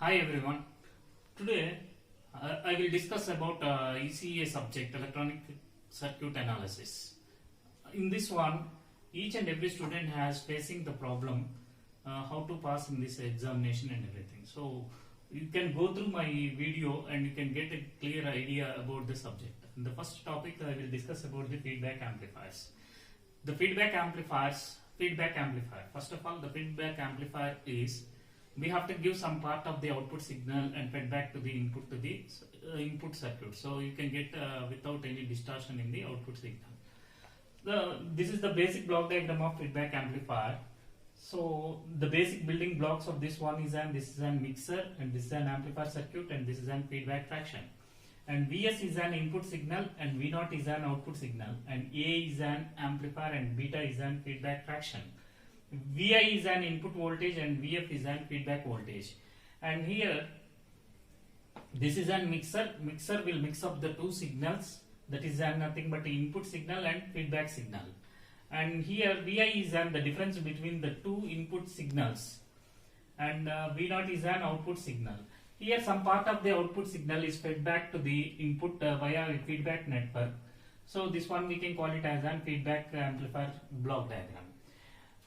Hi everyone. Today I will discuss about ECA subject, electronic circuit analysis. In this one, each and every student has facing the problem how to pass in this examination and everything. So you can go through my video and you can get a clear idea about the subject. In the first topic I will discuss about the feedback amplifiers. The feedback amplifier. First of all, the feedback amplifier is we have to give some part of the output signal and fed back to the input circuit, so you can get without any distortion in the output signal. This is the basic block diagram of feedback amplifier. So the basic building blocks of this one is this is an mixer, and this is an amplifier circuit, and this is an feedback fraction. And Vs is an input signal and V0 is an output signal, and A is an amplifier and beta is an feedback fraction. Vi is an input voltage and Vf is an feedback voltage. And here this is an mixer. Mixer will mix up the two signals, that is nothing but input signal and feedback signal. And here Vi is the difference between the two input signals, and V0 is an output signal. Here some part of the output signal is fed back to the input via a feedback network. So this one we can call it as an feedback amplifier block diagram.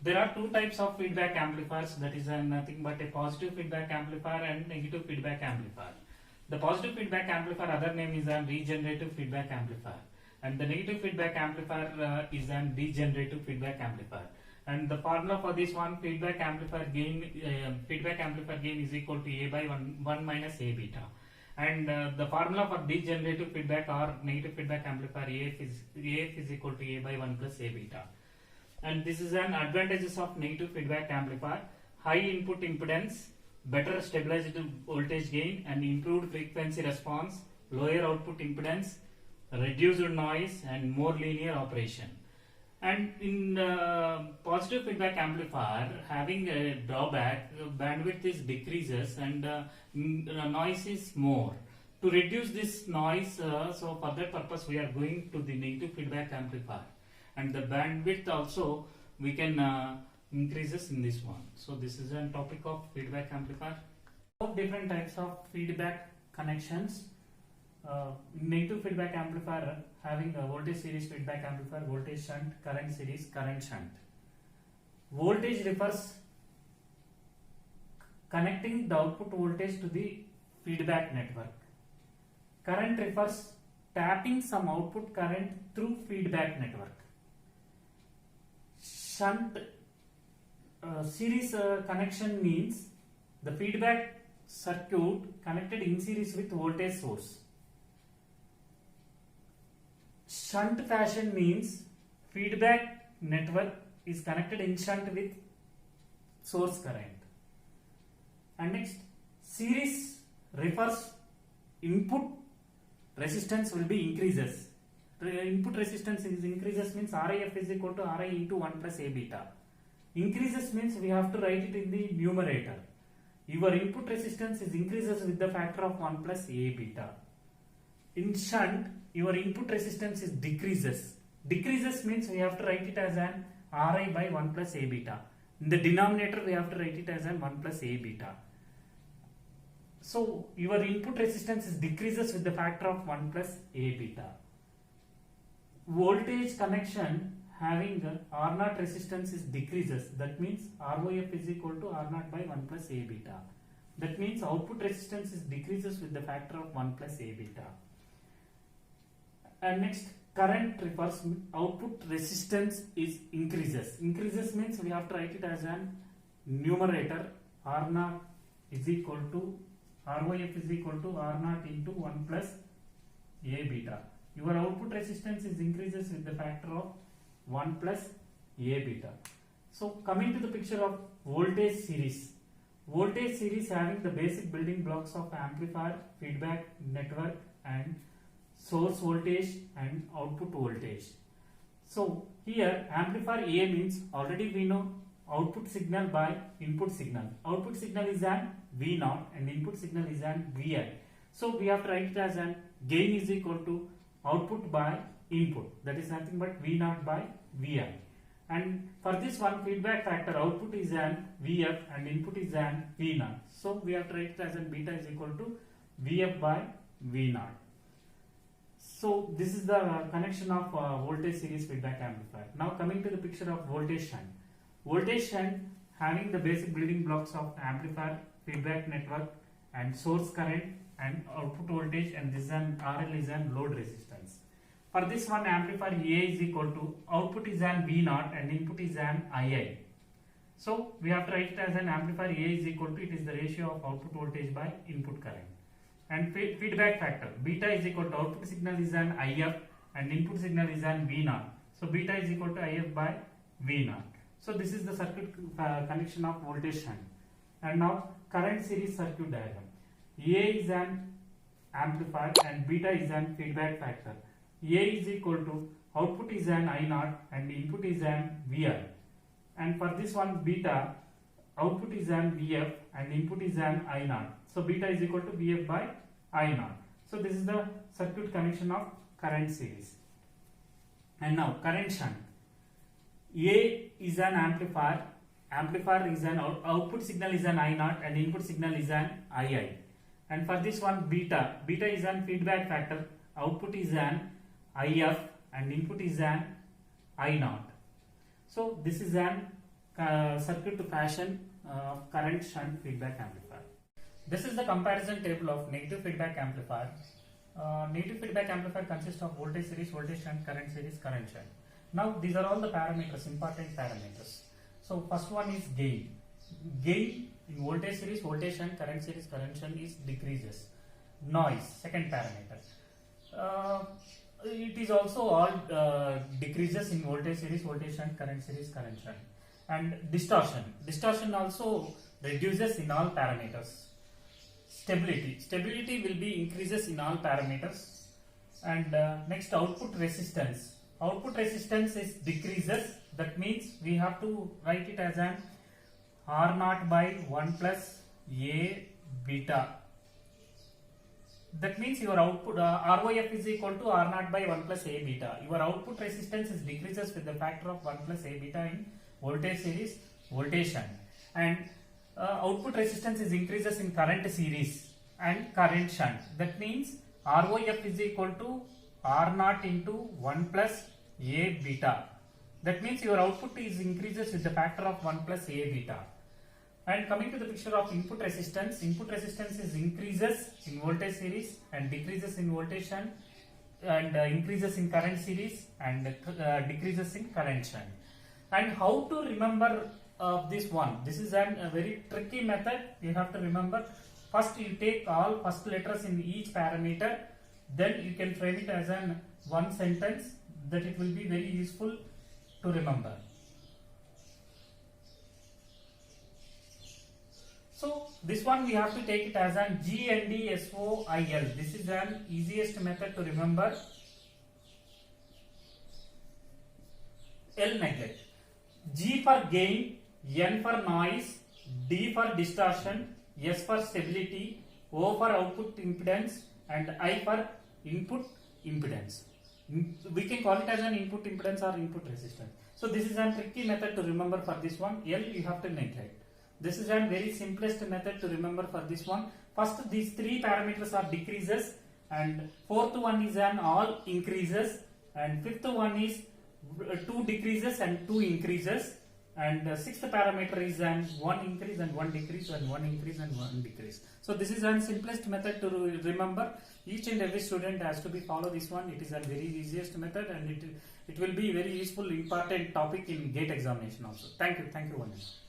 There are two types of feedback amplifiers, that is nothing but a positive feedback amplifier and negative feedback amplifier. The positive feedback amplifier other name is a regenerative feedback amplifier, and the negative feedback amplifier is a degenerative feedback amplifier. And the formula for this one, feedback amplifier gain is equal to A by 1 minus A beta. And the formula for degenerative feedback or negative feedback amplifier AF is equal to A by 1 plus A beta. And this is an advantages of negative feedback amplifier: high input impedance, better stabilized voltage gain, and improved frequency response, lower output impedance, reduced noise, and more linear operation. And in positive feedback amplifier, having a drawback, bandwidth is decreases and noise is more. To reduce this noise, so for that purpose we are going to the negative feedback amplifier, and the bandwidth also we can increases in this one. So this is a topic of feedback amplifier. Different types of feedback connections. Negative feedback amplifier having a voltage series feedback amplifier, voltage shunt, current series, current shunt. Voltage refers connecting the output voltage to the feedback network. Current refers tapping some output current through feedback network. Shunt series connection means the feedback circuit connected in series with voltage source. Shunt fashion means feedback network is connected in shunt with source current. And next, series refers input resistance will be increases. The input resistance is increases means RIF is equal to Ri into 1 plus A beta. Increases means we have to write it in the numerator. Your input resistance is increases with the factor of 1 plus A beta. In shunt, your input resistance is decreases. Decreases means we have to write it as an Ri by 1 plus A beta. In the denominator we have to write it as an 1 plus A beta. So your input resistance is decreases with the factor of 1 plus A beta. Voltage connection having R0 resistance is decreases. That means ROF is equal to R0 by 1 plus A beta. That means output resistance is decreases with the factor of 1 plus A beta. And next, current refers output resistance is increases. Increases means we have to write it as an numerator. R0 is equal to ROF is equal to R0 into 1 plus A beta. Your output resistance is increases with the factor of 1 plus A beta. So coming to the picture of voltage series. Voltage series having the basic building blocks of amplifier, feedback network, and source voltage and output voltage. So here amplifier A means already we know output signal by input signal. Output signal is an V0 and input signal is an Vi. So we have to write it as an gain is equal to output by input, that is nothing but V0 by Vi. And for this one, feedback factor output is an Vf and input is an V naught. So we have to write it as an beta is equal to Vf by V naught. So this is the connection of voltage series feedback amplifier. Now coming to the picture of voltage shunt. Voltage shunt having the basic building blocks of amplifier, feedback network and source current and output voltage, and this is an RL is an load resistance. For this one, amplifier A is equal to output is an V naught and input is an II. So we have to write it as an amplifier A is equal to, it is the ratio of output voltage by input current. And feedback factor beta is equal to output signal is an IF and input signal is an V naught. So beta is equal to IF by V naught. So this is the circuit connection of voltage shunt. And now current series circuit diagram. A is an amplifier and beta is an feedback factor. A is equal to output is an I naught and input is an Vi. And for this one beta, output is an Vf and input is an I naught. So beta is equal to Vf by I naught. So this is the circuit connection of current series. And now current shunt. A is an amplifier. Amplifier is an output signal is an I naught and input signal is an II. And for this one beta is an feedback factor. Output is an IF and input is an I naught. So this is an circuit fashion of current shunt feedback amplifier. This is the comparison table of negative feedback amplifier. Negative feedback amplifier consists of voltage series, voltage shunt, current series, current shunt. Now these are all the parameters, important parameters. So first one is gain. Gain in voltage series, voltage shunt, current series, current shunt is decreases. Noise, second parameter. It is also all decreases in voltage series, voltage shunt, current series, current shunt. And distortion also reduces in all parameters. Stability will be increases in all parameters. And next, output resistance is decreases. That means we have to write it as an R naught by 1 plus A beta. That means your output ROF is equal to R naught by 1 plus A beta. Your output resistance is decreases with the factor of 1 plus A beta in voltage series, voltage shunt. And output resistance is increases in current series and current shunt. That means ROF is equal to R naught into 1 plus A beta. That means your output is increases with the factor of 1 plus A beta. And coming to the picture of input resistance is increases in voltage series and decreases in voltage shunt, and increases in current series and decreases in current shunt. And how to remember this one? This is a very tricky method. You have to remember. First you take all first letters in each parameter, then you can frame it as an one sentence, that it will be very useful to remember. So this one we have to take it as an GNDSOIL. This is an easiest method to remember. L neglect. G for gain, N for noise, D for distortion, S for stability, O for output impedance, and I for input impedance. We can call it as an input impedance or input resistance. So this is a tricky method to remember for this one. L you have to neglect. This is a very simplest method to remember for this one. First, these three parameters are decreases, and fourth one is an all increases, and fifth one is 2 decreases and 2 increases, and sixth parameter is an 1 increase and 1 decrease and 1 increase and 1 decrease. So this is the simplest method to remember. Each and every student has to be follow this one. It is a very easiest method, and it will be very useful important topic in GATE examination also. Thank you once.